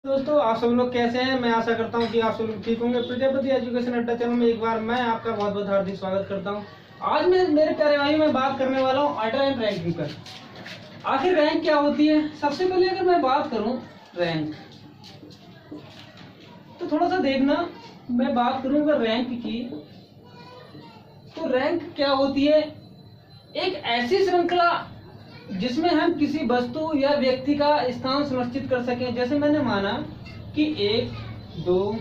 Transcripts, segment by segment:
दोस्तों, आप सब लोग कैसे हैं। मैं आशा करता हूं कि आप सब लोग ठीक होंगे। प्रजापति एजुकेशन अड्डा चैनल में एक बार मैं आपका बहुत बहुत हार्दिक स्वागत करता हूं। आज मैं मेरे प्यारे भाइयों में बात करने वाला हूं ऑर्डर एंड रैंकिंग पर। आखिर रैंक क्या होती है। सबसे पहले अगर मैं बात करूं रैंक, तो थोड़ा सा देखना, मैं बात करूंगा रैंक की। तो रैंक क्या होती है? एक ऐसी श्रृंखला जिसमें हम किसी वस्तु या व्यक्ति का स्थान सुनिश्चित कर सकें। जैसे मैंने माना कि 1, 2,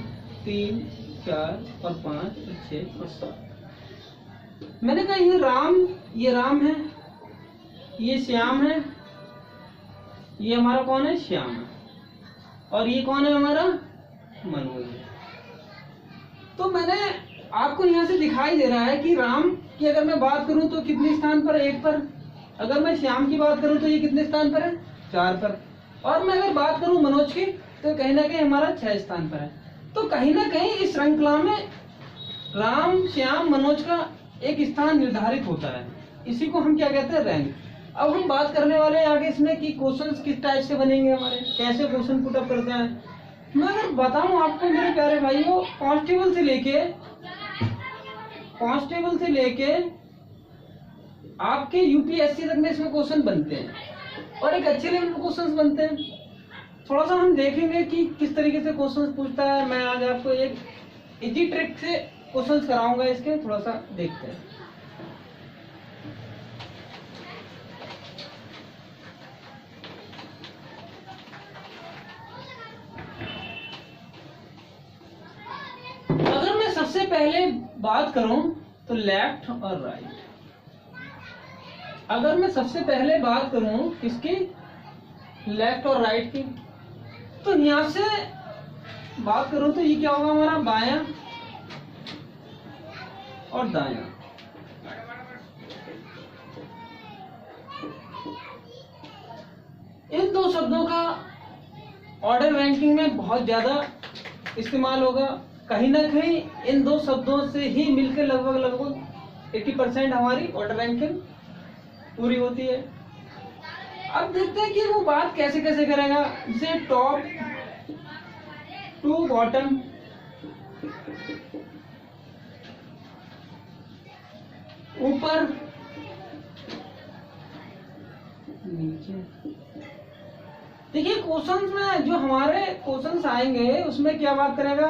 3, 4 और 5 और 6 और 7। मैंने कहा ये राम है, ये श्याम है, ये हमारा कौन है? श्याम है। और ये कौन है? हमारा मनोज है। तो मैंने आपको यहाँ से दिखाई दे रहा है कि राम की अगर मैं बात करूं तो कितने स्थान पर? 1 पर। अगर मैं श्याम की बात करूं तो ये कितने स्थान पर है? 4 पर। और मैं अगर बात करूं मनोज की तो कहीं ना कहीं हमारा 6 स्थान पर है। तो कहीं ना कहीं इस श्रृंखला में राम, श्याम, मनोज का एक स्थान निर्धारित होता है। इसी को हम क्या कहते हैं? रैंक। अब हम बात करने वाले हैं आगे इसमें कि क्वेश्चंस किस टाइप से बनेंगे, हमारे कैसे क्वेश्चन पुट अप करते हैं। मैं अगर बताऊं आपको मेरे प्यारे भाइयों, कांस्टेबल से लेके आपके यूपीएससी तक में इसमें क्वेश्चन बनते हैं और एक अच्छे लेवल पे क्वेश्चन बनते हैं। थोड़ा सा हम देखेंगे कि किस तरीके से क्वेश्चन पूछता है। मैं आज आपको एक इजी ट्रिक से क्वेश्चन कराऊंगा इसके, थोड़ा सा देखते हैं। अगर मैं सबसे पहले बात करूं तो लेफ्ट और राइट। अगर मैं सबसे पहले बात करूं किसकी? लेफ्ट और राइट की। तो यहां से बात करूं तो ये क्या होगा? हमारा बायां और दायां। इन दो शब्दों का ऑर्डर रैंकिंग में बहुत ज्यादा इस्तेमाल होगा। कहीं ना कहीं इन दो शब्दों से ही मिलकर लगभग 80% हमारी ऑर्डर रैंकिंग पूरी होती है। अब देखते हैं कि वो बात कैसे कैसे करेगा। जैसे टॉप टू बॉटम, ऊपर नीचे। देखिए क्वेश्चंस में जो हमारे क्वेश्चंस आएंगे उसमें क्या बात करेगा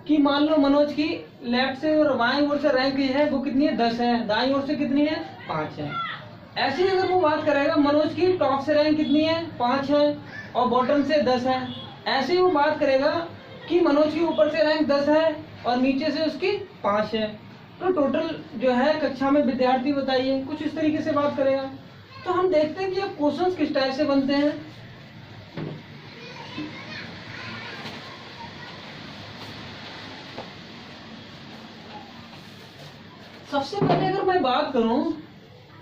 कि मान लो मनोज की लेफ्ट से और बाएं ओर से रैंक है वो कितनी है? 10 है। दाईं ओर से कितनी है? 5 है। ऐसे ही अगर वो बात करेगा मनोज की टॉप से रैंक कितनी है? 5 है और बॉटम से 10 है। ऐसे ही वो बात करेगा कि मनोज की ऊपर से रैंक 10 है और नीचे से उसकी 5 है। तो टोटल जो है कक्षा में विद्यार्थी बताइए, कुछ इस तरीके से बात करेगा। तो हम देखते हैं कि अब क्वेश्चंस किस टाइप से बनते हैं। सबसे पहले अगर मैं बात करूं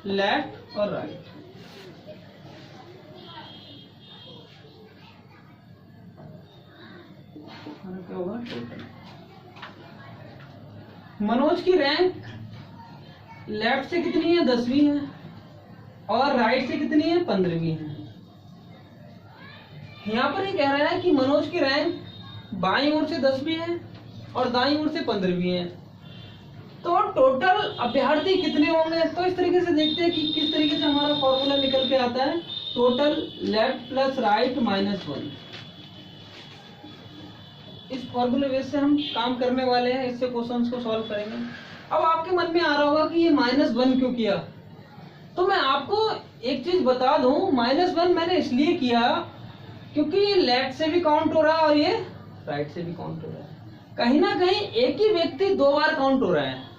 लेफ्ट और राइट, क्या होगा? टोटल मनोज की रैंक लेफ्ट से कितनी है? 10वीं है और राइट से कितनी है? 15वीं है। यहां पर ये कह रहा है कि मनोज की रैंक बाईं ओर से 10वीं है और दाईं ओर से 15वीं है। तो टोटल अभ्यर्थी कितने होंगे? तो इस तरीके से देखते हैं कि किस तरीके से हमारा फॉर्मूला निकल के आता है। Total left plus right -1। इस फॉर्मूले बेस से हम काम करने वाले हैं, इससे क्वेश्चंस को सॉल्व करेंगे। अब आपके मन में आ रहा होगा कि ये -1 क्यों किया? तो मैं आपको एक चीज बता दूं, -1 मैंने इसलिए किया क्योंकि ये लेफ्ट से भी काउंट हो रहा है और ये राइट से भी काउंट हो रहा है। कहीं ना कहीं एक ही व्यक्ति 2 बार काउंट हो रहा है।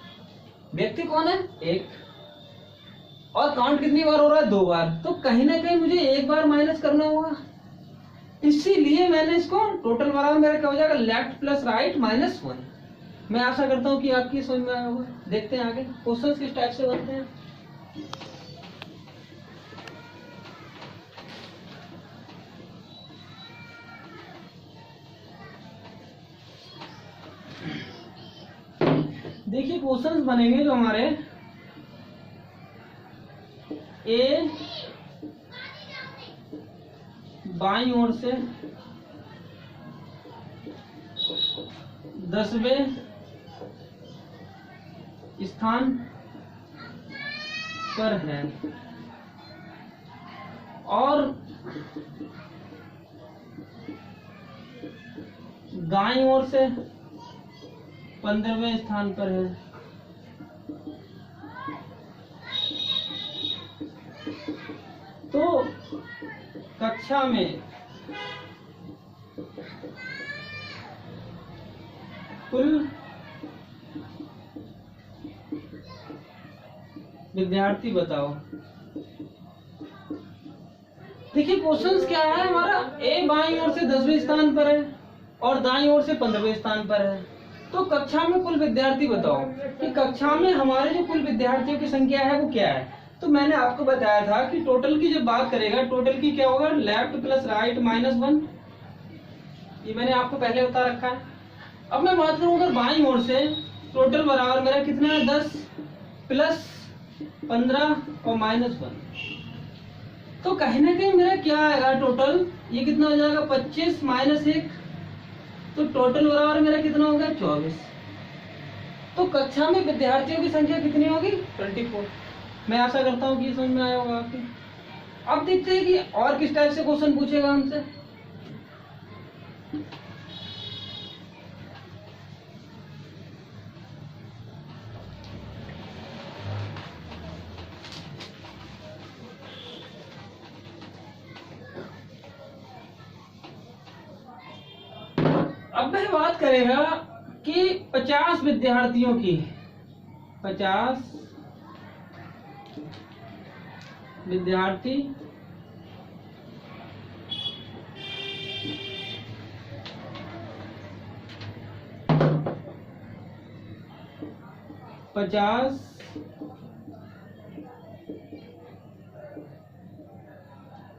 व्यक्ति कौन है? एक। और काउंट कितनी बार हो रहा है? 2 बार। तो कहीं ना कहीं मुझे 1 बार माइनस करना होगा, इसीलिए मैंने इसको टोटल बराबर मेरा क्या हो जाएगा? Left plus right -1। मैं आशा करता हूं कि आपकी समझ में आया होगा। देखते हैं आगे क्वेश्चंस किस टाइप से बनते हैं। देखिए क्वेश्चंस बनेंगे जो हमारे ए बाईं ओर से 10वें स्थान पर है और दाईं ओर से 15वें स्थान पर है। तो कक्षा में कुल विद्यार्थी बताओ। देखिए क्वेश्चंस क्या है हमारा, ए बाईं ओर से 10वें स्थान पर है और दाईं ओर से 15वें स्थान पर है। तो कक्षा में कुल विद्यार्थी बताओ कि कक्षा में हमारे जो कुल विद्यार्थियों की संख्या है वो क्या है। तो मैंने आपको बताया था कि टोटल की जब बात करेगा, टोटल की क्या होगा, लेफ्ट प्लस राइट -1, ये मैंने आपको पहले बता रखा है। अब मैं बात करूं अगर बाईं ओर से, टोटल बराबर मेरा कितना है, 10 प्लस 15 और -1। तो कहीं ना कहीं मेरा क्या आएगा टोटल, ये कितना हो जाएगा, 25 - 1, तो टोटल बराबर मेरा कितना होगा, 24। तो कक्षा में विद्यार्थियों की संख्या कितनी होगी, 24। मैं आशा करता हूँ कि ये समझ में आया होगा आपके। अब देखते हैं कि और किस टाइप से क्वेश्चन पूछेगा हमसे। अब मैं बात करेगा कि 50 विद्यार्थियों की, 50 विद्यार्थी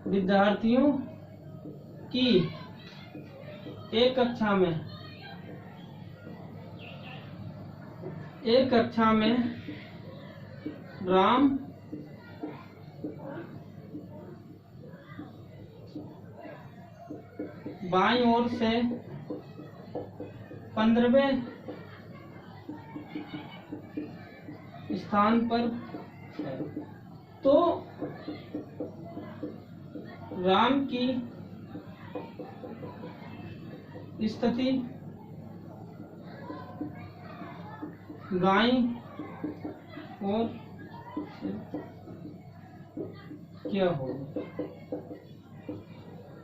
विद्यार्थियों की एक कक्षा में राम बाईं ओर से 15वें स्थान पर है। तो राम की स्थिति दाईं ओर क्या होगा।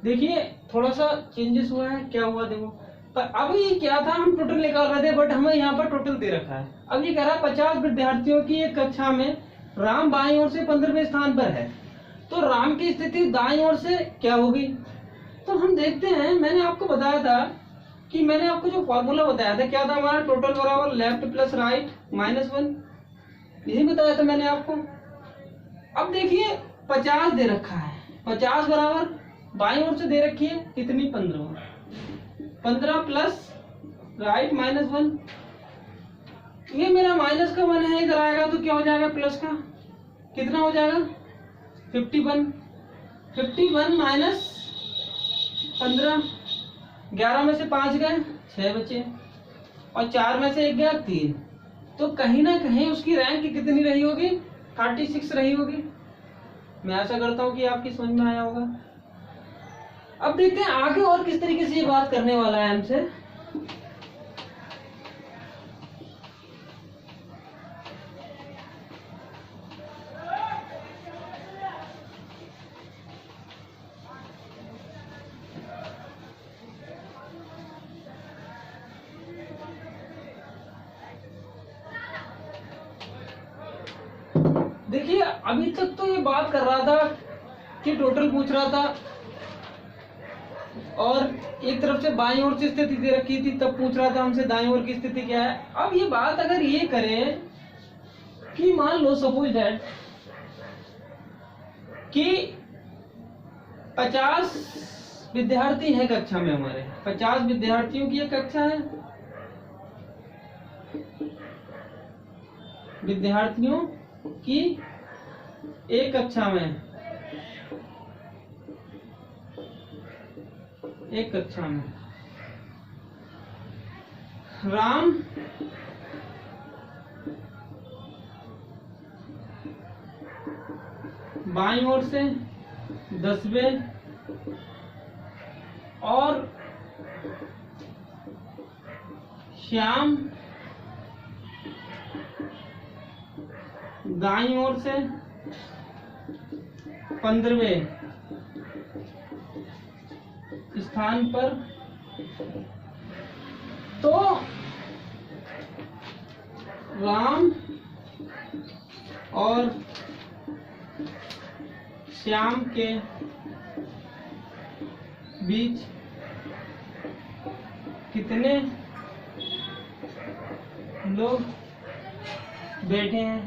देखिए थोड़ा सा चेंजेस हुआ है, क्या हुआ देखो। पर अब ये क्या था, हम टोटल निकाल रहे थे बट हमें यहाँ पर टोटल दे रखा है। अब ये कह रहा है 50 विद्यार्थियों की एक कक्षा में राम बाईं ओर से 15वें स्थान पर है, तो राम की स्थिति दाईं ओर से क्या होगी। तो हम देखते हैं, मैंने आपको बताया था कि मैंने आपको जो फॉर्मूला बताया था क्या था हमारा, टोटल बराबर लेफ्ट प्लस राइट -1, यही बताया था मैंने आपको। अब देखिए 50 दे रखा है, 50 बराबर बाईं ओर से दे रखी है कितनी, 15 प्लस राइट -1, ये मेरा माइनस का 1 है, इधर आएगा तो क्या हो जाएगा, प्लस का कितना हो जाएगा, 51 माइनस 15, 11 में से 5 गए 6 बचे और 4 में से 1 गया 3। तो कहीं ना कहीं उसकी रैंक कितनी रही होगी, 36 रही होगी। मैं आशा करता हूँ कि आपकी समझ में आया होगा। अब देखते हैं आगे और किस तरीके से ये बात करने वाला है हमसे। देखिए अभी तक तो ये बात कर रहा था कि टोटल पूछ रहा था और एक तरफ से बाईं ओर से स्थिति दे रखी थी, तब पूछ रहा था हमसे दाईं ओर की स्थिति क्या है। अब ये बात अगर ये करें कि मान लो सपोज दैट कि 50 विद्यार्थी हैं कक्षा में, हमारे 50 विद्यार्थियों की एक कक्षा है, विद्यार्थियों की एक कक्षा में राम बाईं ओर से 10वें और श्याम दाईं ओर से 15वें स्थान पर, तो राम और श्याम के बीच कितने लोग बैठे हैं?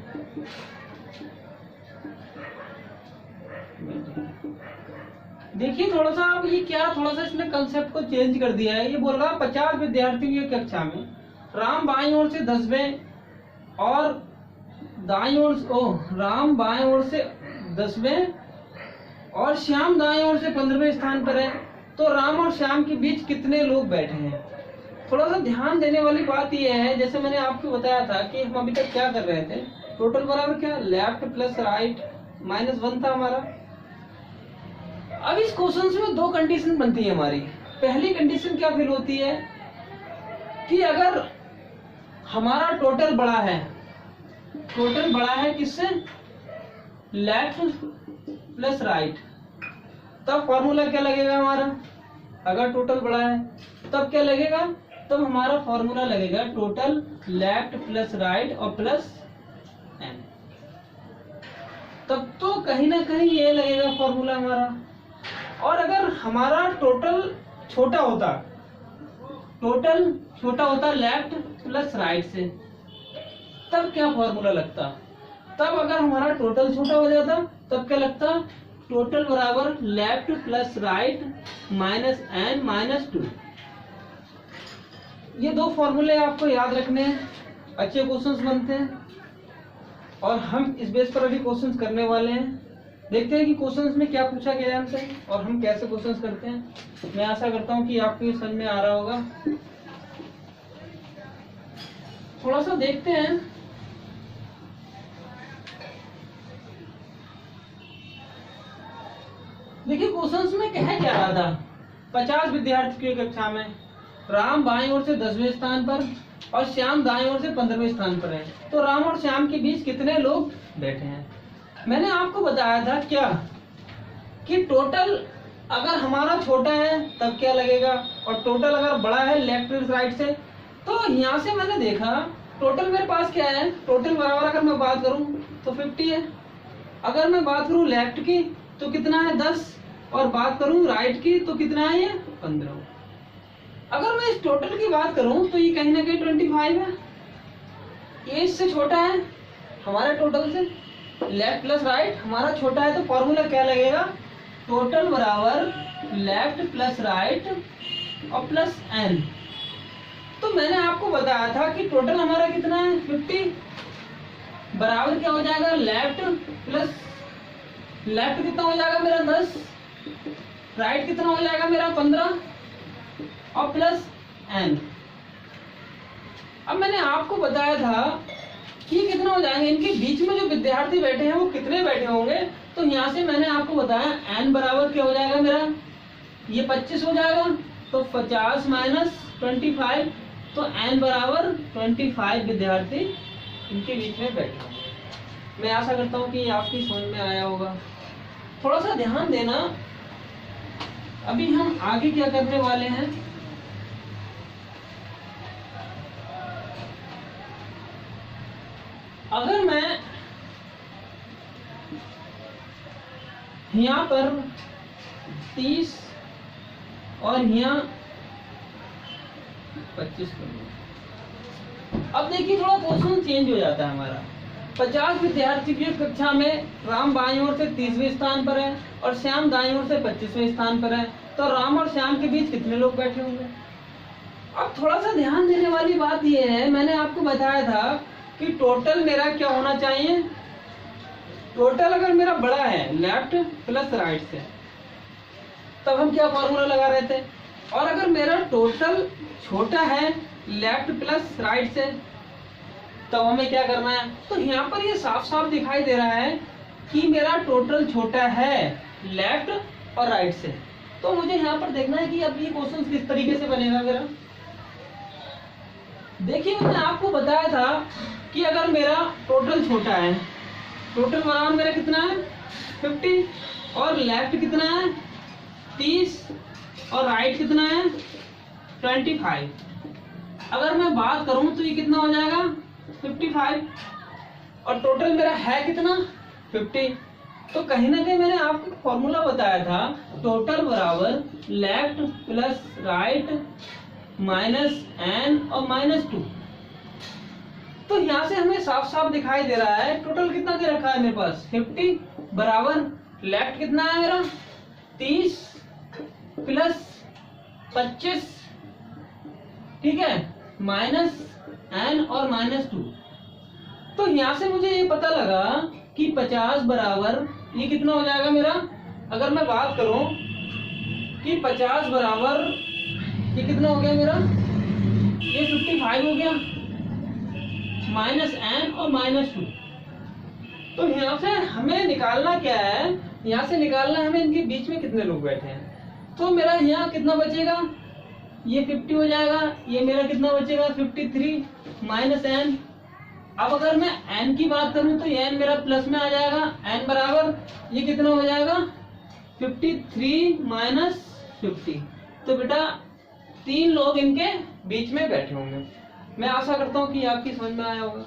देखिए थोड़ा सा अब ये क्या, थोड़ा सा इसने कंसेप्ट को चेंज कर दिया है। ये बोल रहा 50 विद्यार्थियों की कक्षा में राम बाईं ओर से 10वें और दाईं ओर राम बाईं ओर से 10वें और श्याम दाईं ओर से 15वें स्थान पर है, तो राम और श्याम के बीच कितने लोग बैठे हैं? थोड़ा सा ध्यान देने वाली बात यह है, जैसे मैंने आपको बताया था कि हम अभी तक क्या कर रहे थे, टोटल बराबर क्या, लेफ्ट प्लस राइट -1 था हमारा। अब इस क्वेश्चन में दो कंडीशन बनती है हमारी। पहली कंडीशन क्या फिल होती है कि अगर हमारा टोटल बड़ा है, टोटल बड़ा है किससे, लेफ्ट प्लस राइट, तब फॉर्मूला क्या लगेगा हमारा, अगर टोटल बड़ा है तब क्या लगेगा, तब हमारा फॉर्मूला लगेगा टोटल लेफ्ट प्लस राइट और प्लस एन। तब तो कहीं ना कहीं ये लगेगा फॉर्मूला हमारा। और अगर हमारा टोटल छोटा होता, टोटल छोटा होता लेफ्ट प्लस राइट से, तब क्या फॉर्मूला लगता, तब अगर हमारा टोटल छोटा हो जाता तब क्या लगता, टोटल बराबर लेफ्ट प्लस राइट -n-2। ये दो फॉर्मूले आपको याद रखने हैं, अच्छे क्वेश्चंस बनते हैं और हम इस बेस पर अभी क्वेश्चंस करने वाले हैं। देखते हैं कि क्वेश्चंस में क्या पूछा गया है हमसे और हम कैसे क्वेश्चंस करते हैं। मैं आशा करता हूं कि आपको ये समझ में आ रहा होगा। थोड़ा सा देखते हैं। देखिए क्वेश्चंस में कह क्या रहा था, 50 विद्यार्थियों की कक्षा में राम बाईं ओर से 10वें स्थान पर और श्याम दाईं ओर से 15वें स्थान पर है, तो राम और श्याम के बीच कितने लोग बैठे हैं। मैंने आपको बताया था क्या कि टोटल अगर हमारा छोटा है तब क्या लगेगा और टोटल अगर बड़ा है लेफ्ट राइट से, तो यहाँ से मैंने देखा टोटल मेरे पास क्या है, टोटल बराबर अगर मैं बात करूं तो 50 है, अगर मैं बात करूं लेफ्ट की तो कितना है 10 और बात करूं राइट की तो कितना है ये 15। अगर मैं इस टोटल की बात करूं तो ये कहीं ना कहीं 25 है, ये इससे छोटा है हमारे टोटल से, लेफ्ट प्लस राइट हमारा छोटा है, तो फॉर्मूला क्या लगेगा, टोटल बराबर लेफ्ट प्लस राइट और प्लस एन। तो मैंने आपको बताया था कि टोटल हमारा कितना है 50 बराबर क्या हो जाएगा, लेफ्ट प्लस लेफ्ट कितना हो जाएगा मेरा 10, राइट कितना हो जाएगा मेरा 15 और प्लस एन। अब मैंने आपको बताया था कि कितना हो जाएंगे, इनके बीच में जो विद्यार्थी बैठे हैं वो कितने बैठे होंगे, तो यहाँ से मैंने आपको बताया एन बराबर क्या हो जाएगा मेरा, ये 25 हो जाएगा, तो 50 - 25, तो एन बराबर 25 विद्यार्थी इनके बीच में बैठे होंगे। मैं आशा करता हूँ कि आपकी समझ में आया होगा। थोड़ा सा ध्यान देना, अभी हम आगे क्या करने वाले हैं। अगर मैं यहाँ पर 30 और यहाँ 25 करूँगा, अब देखिए थोड़ा क्वेश्चन चेंज हो जाता है हमारा। 50 विद्यार्थी की कक्षा में राम बाईं ओर से 30वें स्थान पर है और श्याम दाईं ओर से 25वें स्थान पर है, तो राम और श्याम के बीच कितने लोग बैठे होंगे। अब थोड़ा सा ध्यान देने वाली बात यह है, मैंने आपको बताया था कि टोटल मेरा क्या होना चाहिए, टोटल अगर मेरा बड़ा है लेफ्ट प्लस राइट से, तब हम क्या फॉर्मूला लगा रहे थे, और अगर मेरा टोटल छोटा है लेफ्ट प्लस राइट से, तो हमें क्या करना है? तो यहाँ पर ये साफ साफ दिखाई दे रहा है कि मेरा टोटल छोटा है लेफ्ट और राइट से। तो मुझे यहाँ पर देखना है कि अब ये क्वेश्चन किस तरीके से बनेगा मेरा। देखिए मैंने आपको बताया था कि अगर मेरा टोटल छोटा है, टोटल बराबर मेरा कितना है 50, और लेफ्ट कितना है 30, और राइट कितना है 25। अगर मैं बात करूं तो ये कितना हो जाएगा 55, और टोटल मेरा है कितना 50। तो कहीं ना कहीं मैंने आपको फॉर्मूला बताया था, टोटल बराबर left plus right minus N और -2। तो यहाँ से हमें साफ साफ दिखाई दे रहा है टोटल कितना दे रखा है मेरे पास 50 बराबर लेफ्ट कितना है मेरा 30 प्लस 25, ठीक है, माइनस एन और -2। तो यहाँ से मुझे ये पता लगा कि 50 बराबर ये कितना हो जाएगा मेरा। अगर मैं बात करूं कि 50 बराबर ये कितना हो गया मेरा, ये 55 हो गया, माइनस एन और -2। तो यहाँ से हमें निकालना क्या है, यहाँ से निकालना है हमें इनके बीच में कितने लोग बैठे हैं। तो मेरा यहाँ कितना बचेगा, ये 50 हो जाएगा, ये मेरा कितना बचेगा 53 माइनस एन। अब अगर मैं n की बात करूं तो n मेरा प्लस में आ जाएगा, n बराबर ये कितना हो जाएगा 53 माइनस 50। तो बेटा 3 लोग इनके बीच में बैठे होंगे। मैं आशा करता हूं कि आपकी समझ में आया होगा।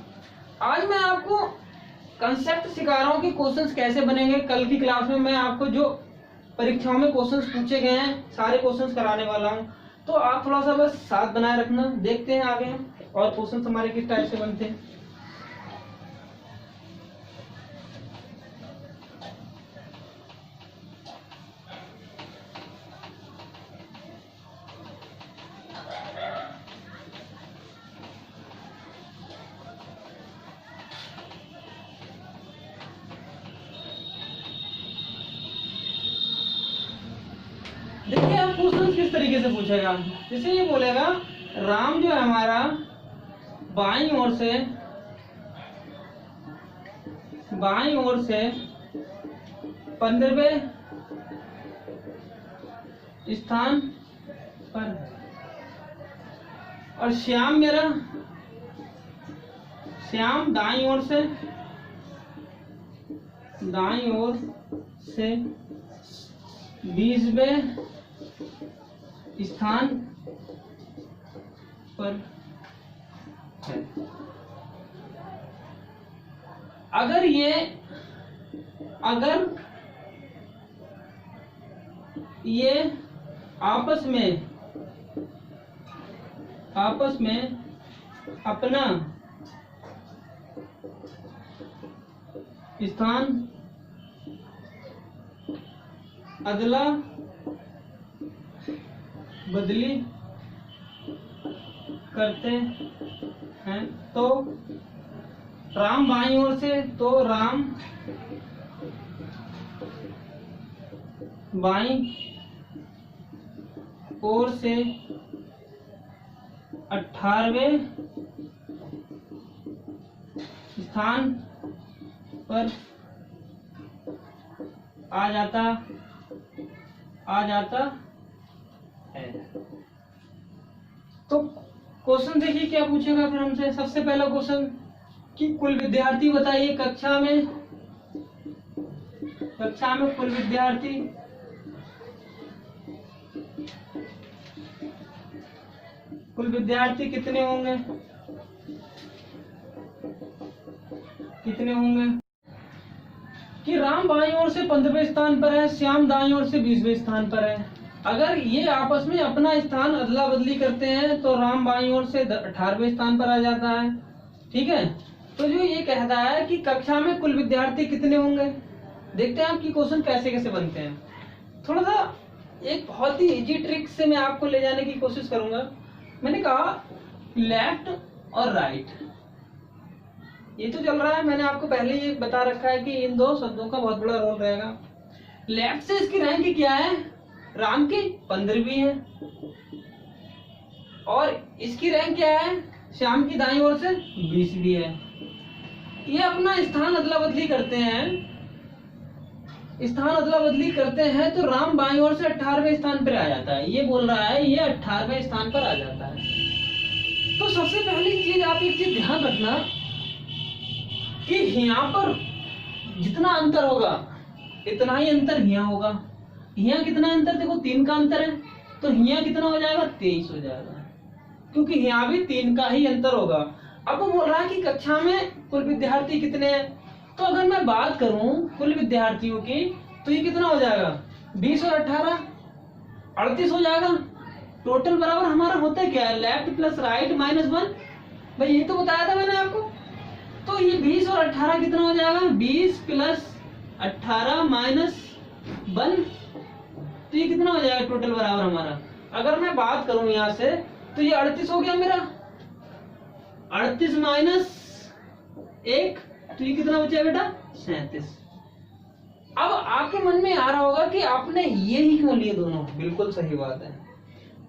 आज मैं आपको कंसेप्ट सिखा रहा हूं कि क्वेश्चंस कैसे बनेंगे। कल की क्लास में मैं आपको जो परीक्षाओं में क्वेश्चंस पूछे गए हैं सारे क्वेश्चंस कराने वाला हूं, तो आप थोड़ा सा बस साथ बनाए रखना। देखते हैं आगे और क्वेश्चंस हमारे किस टाइप से बनते हैं। देखिए अब क्वेश्चन किस तरीके से पूछेगा। जैसे ये बोलेगा राम जो है हमारा बाईं ओर से 15वें स्थान पर, और श्याम दाईं ओर से 20वें स्थान पर है। अगर ये आपस में अपना स्थान अदला बदली करते हैं तो राम बाईं ओर से, तो राम बाईं ओर से 18वें स्थान पर आ जाता है। तो क्वेश्चन देखिए क्या पूछेगा फिर हमसे। सबसे पहला क्वेश्चन कि कुल विद्यार्थी बताइए कक्षा में कुल विद्यार्थी कितने होंगे कि राम बाईं ओर से 15वें स्थान पर है, श्याम दाईं ओर से 20वें स्थान पर है। अगर ये आपस में अपना स्थान अदला बदली करते हैं तो राम बाईं ओर से 18वें स्थान पर आ जाता है, ठीक है। तो जो ये कहता है कि कक्षा में कुल विद्यार्थी कितने होंगे, देखते हैं आपकी क्वेश्चन कैसे कैसे बनते हैं। थोड़ा सा एक बहुत ही इजी ट्रिक से मैं आपको ले जाने की कोशिश करूंगा। मैंने कहा लेफ्ट और राइट, ये तो चल रहा है, मैंने आपको पहले ही बता रखा है कि इन दो शब्दों का बहुत बड़ा रोल रहेगा। लेफ्ट से इसकी रैंक क्या है, राम की 15वीं है, और इसकी रैंक क्या है, श्याम की दाईं ओर से 20 भी है। ये अपना स्थान अदला बदली करते हैं, स्थान अदला बदली करते हैं तो राम बाईं ओर से 18वें स्थान पर आ जाता है। ये बोल रहा है ये 18वें स्थान पर आ जाता है। तो सबसे पहली चीज आप एक चीज ध्यान रखना कि यहाँ पर जितना अंतर होगा इतना ही अंतर यहाँ होगा। यहाँ कितना अंतर, देखो 3 का अंतर है, तो यहाँ कितना हो जाएगा, 23 हो जाएगा, क्योंकि यहाँ भी 3 का ही अंतर होगा। अब वो बोल रहा है कि कक्षा में कुल विद्यार्थी कितने हैं, तो अगर मैं बात करूं कुल विद्यार्थियों की तो ये कितना हो जाएगा, 20 और 18 38 हो जाएगा। टोटल बराबर हमारा होता है क्या, लेफ्ट प्लस राइट माइनस 1। भाई ये तो बताया था मैंने आपको। तो ये 20 और 18 कितना हो जाएगा, 20 प्लस 18 माइनस 1, तो ये कितना हो जाएगा टोटल बराबर हमारा। अगर मैं बात करूं यहाँ से तो ये 38 हो गया मेरा, 38 माइनस 1, तो ये कितना बचा बेटा, 37। अब आपके मन में आ रहा होगा कि आपने ये ही क्यों लिए दोनों, बिल्कुल सही बात है,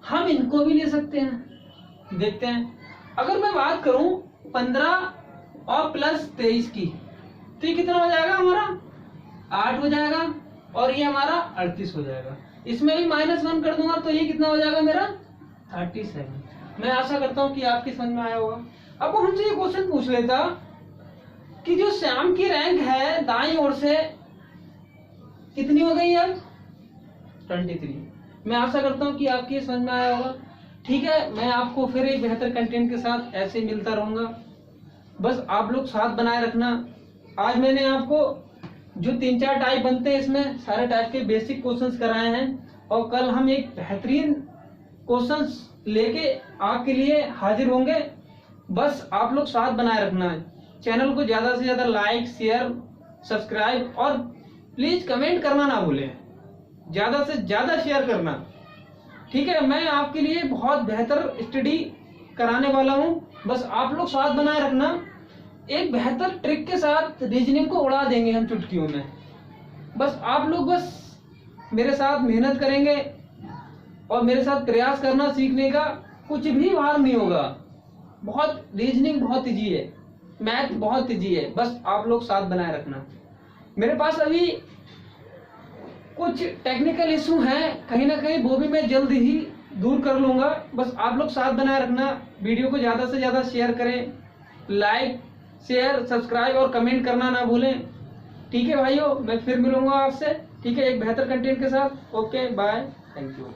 हम इनको भी ले सकते हैं। देखते हैं, अगर मैं बात करूं 15 और प्लस 23 की, तो ये कितना हो जाएगा हमारा, 8 हो जाएगा, और ये हमारा 38 हो जाएगा। इसमें भी -1 कर दूंगा तो ये कितना हो जाएगा मेरा, 37। मैं आशा करता हूं कि आपकी समझ में आया होगा। अब वो हमसे ये क्वेश्चन पूछ लेता कि जो श्याम की रैंक है दाईं ओर से कितनी हो गई अब, 23। मैं आशा करता हूं कि आपकी समझ में आया होगा। ठीक है, मैं आपको फिर एक बेहतर कंटेंट के साथ ऐसे मिलता रहूंगा, बस आप लोग साथ बनाए रखना। आज मैंने आपको जो 3-4 टाइप बनते हैं इसमें सारे टाइप के बेसिक क्वेश्चंस कराए हैं, और कल हम एक बेहतरीन क्वेश्चंस लेके आपके लिए हाजिर होंगे। बस आप लोग साथ बनाए रखना है। चैनल को ज्यादा से ज्यादा लाइक, शेयर, सब्सक्राइब और प्लीज कमेंट करना ना भूलें, ज्यादा से ज्यादा शेयर करना। ठीक है, मैं आपके लिए बहुत बेहतर स्टडी कराने वाला हूं, बस आप लोग साथ बनाए रखना। एक बेहतर ट्रिक के साथ रीजनिंग को उड़ा देंगे हम चुटकियों में। बस आप लोग बस मेरे साथ मेहनत करेंगे और मेरे साथ प्रयास करना सीखने का, कुछ भी भार नहीं होगा। बहुत रीजनिंग बहुत इजी है, मैथ बहुत इजी है, बस आप लोग साथ बनाए रखना। मेरे पास अभी कुछ टेक्निकल इशू हैं, कहीं ना कहीं वो भी मैं जल्द ही दूर कर लूंगा। बस आप लोग साथ बनाए रखना, वीडियो को ज्यादा से ज्यादा शेयर करें, लाइक, शेयर, सब्सक्राइब और कमेंट करना ना भूलें। ठीक है भाइयों, मैं फिर मिलूंगा आपसे, ठीक है, एक बेहतर कंटेंट के साथ। Okay, bye, thank you.